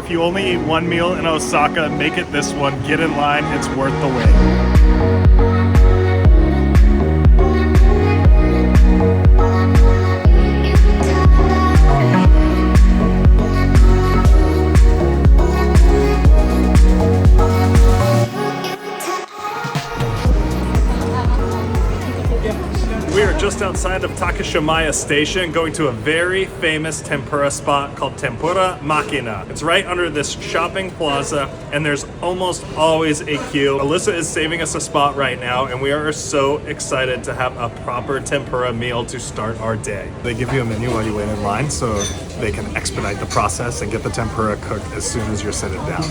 if you only eat one meal in Osaka, make it this one. Get in line, it's worth the wait. We are just outside of Takashimaya Station going to a very famous tempura spot called Tempura Makino. It's right under this shopping plaza and there's almost always a queue. Alyssa is saving us a spot right now and we are so excited to have a proper tempura meal to start our day. They give you a menu while you wait in line so they can expedite the process and get the tempura cooked as soon as you're sitting down.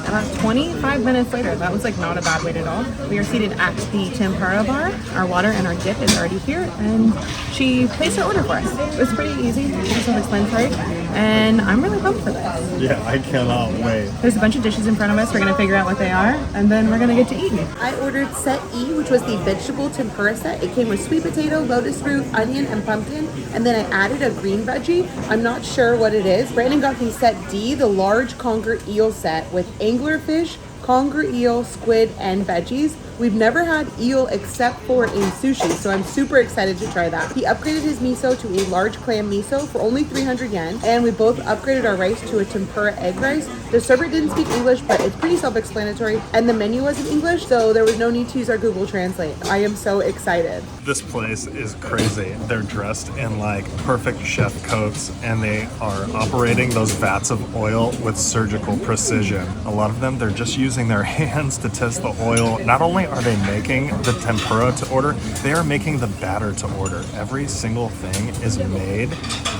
About 25 minutes later, that was like not a bad wait at all. We are seated at the tempura bar. Our water and our dip is already here, and she placed her order for us. It was pretty easy, pretty self-explanatory, and I'm really pumped for this. Yeah, I cannot wait. There's a bunch of dishes in front of us. We're gonna figure out what they are, and then we're gonna get to eating. I ordered set E, which was the vegetable tempura set. It came with sweet potato, lotus root, onion, and pumpkin, and then I added a green veggie. I'm not sure what it is. Brandon got the set D, the large conger eel set with anglerfish, conger eel, squid, and veggies. We've never had eel except for in sushi, so I'm super excited to try that. He upgraded his miso to a large clam miso for only 300 yen, and we both upgraded our rice to a tempura egg rice. The server didn't speak English, but it's pretty self-explanatory, and the menu was in English, so there was no need to use our Google Translate. I am so excited. This place is crazy. They're dressed in like perfect chef coats and they are operating those vats of oil with surgical precision. A lot of them, they're just using their hands to test the oil. Not only are they making the tempura to order, they are making the batter to order. Every single thing is made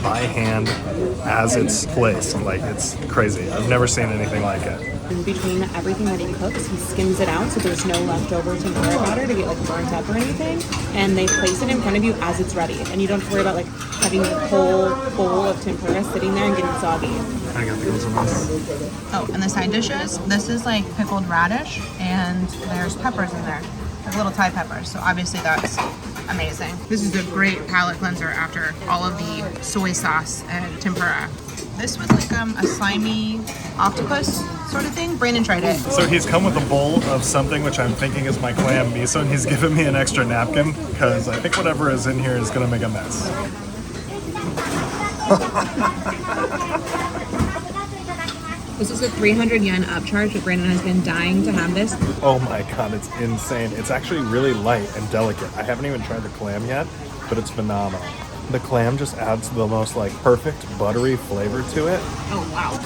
by hand as it's placed. Like, it's crazy. I've never seen anything like it. In between everything that he cooks, he skims it out so there's no leftover tempura batter to get like burnt up or anything. And they place it in front of you as it's ready. And you don't have to worry about like having the whole bowl of tempura sitting there and getting soggy. I got the Oh, and the side dishes, this is like pickled radish and there's peppers in there. Like little Thai peppers. So obviously that's amazing. This is a great palate cleanser after all of the soy sauce and tempura. This was like a slimy octopus sort of thing. Brandon tried it. So he's come with a bowl of something which I'm thinking is my clam miso, and he's given me an extra napkin because I think whatever is in here is gonna make a mess. This is a 300 yen upcharge, but Brandon has been dying to have this. Oh my god, it's insane. It's actually really light and delicate. I haven't even tried the clam yet, but it's phenomenal. The clam just adds the most like perfect buttery flavor to it. Oh wow.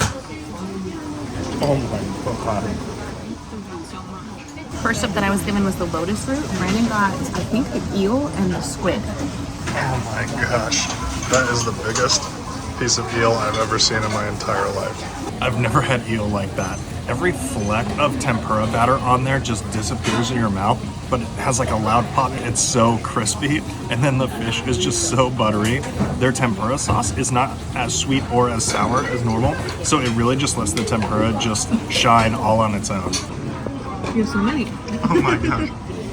Oh my god. First up that I was given was the lotus root. Brandon got, I think, the eel and the squid. Oh my gosh. That is the biggest piece of eel I've ever seen in my entire life. I've never had eel like that. Every fleck of tempura batter on there just disappears in your mouth, but it has like a loud pop. It's so crispy, and then the fish is just so buttery. Their tempura sauce is not as sweet or as sour as normal, so it really just lets the tempura just shine all on its own. You have so many. Oh my gosh.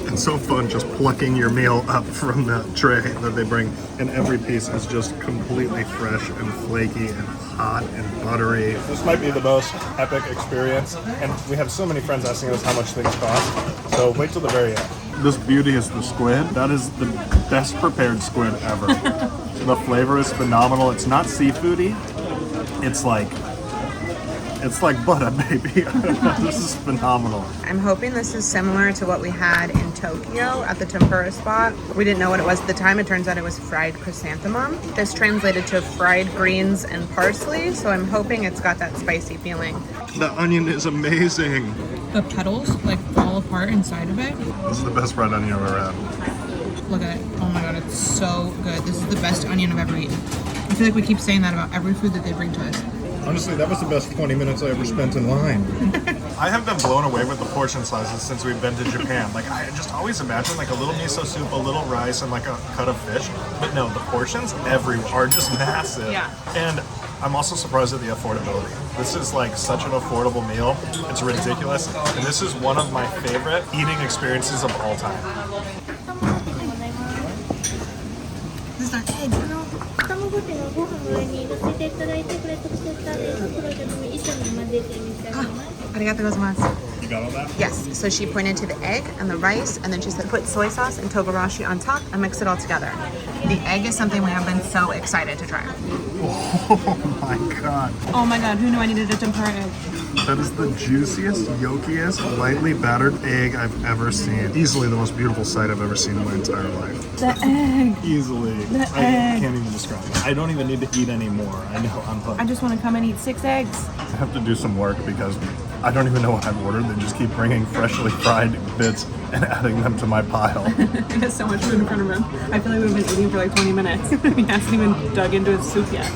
It's so fun just plucking your meal up from the tray that they bring, and every piece is just completely fresh and flaky and hot and buttery. This might be the most epic experience, and we have so many friends asking us how much things cost, so wait till the very end. This beauty is the squid. That is the best prepared squid ever. The flavor is phenomenal. It's not seafoody. It's like butter, baby. This is phenomenal. I'm hoping this is similar to what we had in Tokyo at the tempura spot. We didn't know what it was at the time. It turns out it was fried chrysanthemum. This translated to fried greens and parsley, so I'm hoping it's got that spicy feeling. The onion is amazing. The petals like fall apart inside of it. This is the best fried onion I've ever had. Look at it. Oh my god, it's so good. This is the best onion I've ever eaten. I feel like we keep saying that about every food that they bring to us. Honestly, that was the best 20 minutes I ever spent in line. I have been blown away with the portion sizes since we've been to Japan. Like, I just always imagine like a little miso soup, a little rice, and like a cut of fish. But no, the portions everywhere are just massive. Yeah. And I'm also surprised at the affordability. This is like such an affordable meal. It's ridiculous. And this is one of my favorite eating experiences of all time. This is our egg. 卵っていうのはご飯の上に乗せていただいて、これ特設ターで袋でも一緒に混ぜて召し上がります。Arigatou gozaimasu. You got all that? Yes, so she pointed to the egg and the rice, and then she said put soy sauce and togarashi on top and mix it all together. The egg is something we have been so excited to try. Oh my god. Oh my god, who knew I needed a tempura egg? That is the juiciest, yolkiest, lightly battered egg I've ever seen. Easily the most beautiful sight I've ever seen in my entire life. The egg. Easily. I can't even describe it. I don't even need to eat anymore. I know, I'm hooked. I just want to come and eat 6 eggs. I have to do some work because I don't even know what I've ordered. They just keep bringing freshly fried bits and adding them to my pile. He has so much food in front of him. I feel like we've been eating for like 20 minutes. He hasn't even dug into his soup yet.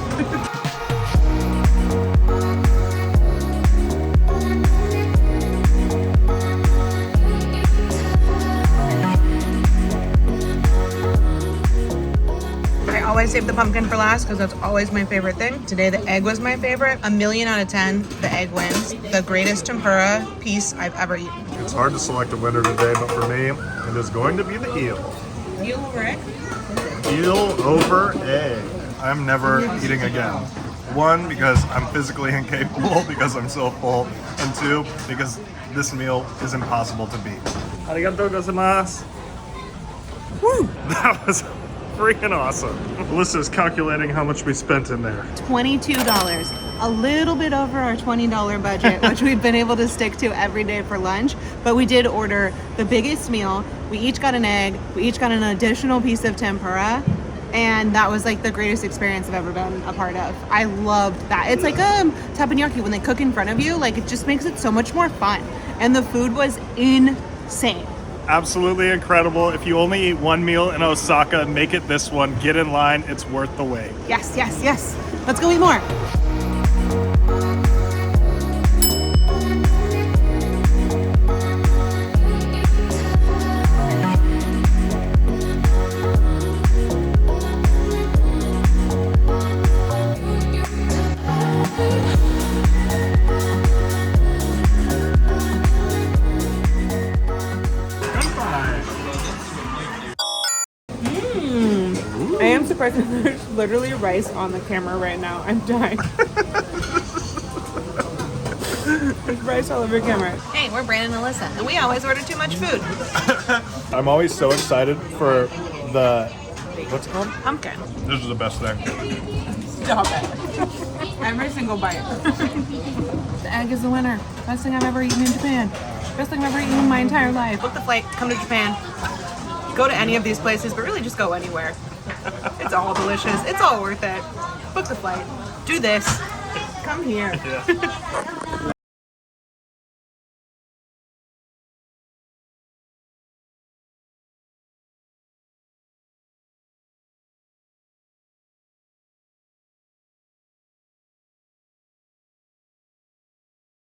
I always save the pumpkin for last because that's always my favorite thing. Today the egg was my favorite. 1,000,000 out of 10, the egg wins. The greatest tempura piece I've ever eaten. It's hard to select a winner today, but for me, it is going to be the eel. Eel over egg? Eel over egg. I'm never eating again. 1, because I'm physically incapable because I'm so full, and 2, because this meal is impossible to beat. Arigatou gozaimasu. Woo! That was freaking awesome. Alyssa's calculating how much we spent in there. $22. A little bit over our $20 budget, which we've been able to stick to every day for lunch. But we did order the biggest meal. We each got an egg. We each got an additional piece of tempura. And that was like the greatest experience I've ever been a part of. I loved that. It's like teppanyaki when they cook in front of you. Like, it just makes it so much more fun. And the food was insane. Absolutely incredible. If you only eat one meal in Osaka, make it this one. Get in line. It's worth the wait. Yes, yes, yes. Let's go eat more. I am surprised that there's literally rice on the camera right now. I'm dying. There's rice all over your camera. Hey, we're Brandon and Alyssa, and we always order too much food. I'm always so excited for the, what's it called? Pumpkin. This is the best thing. Stop it. Every single bite. The egg is the winner. Best thing I've ever eaten in Japan. Best thing I've ever eaten in my entire life. Book the flight, come to Japan. Go to any of these places, but really just go anywhere. It's all delicious. It's all worth it. Book the flight. Do this. Come here. Yeah.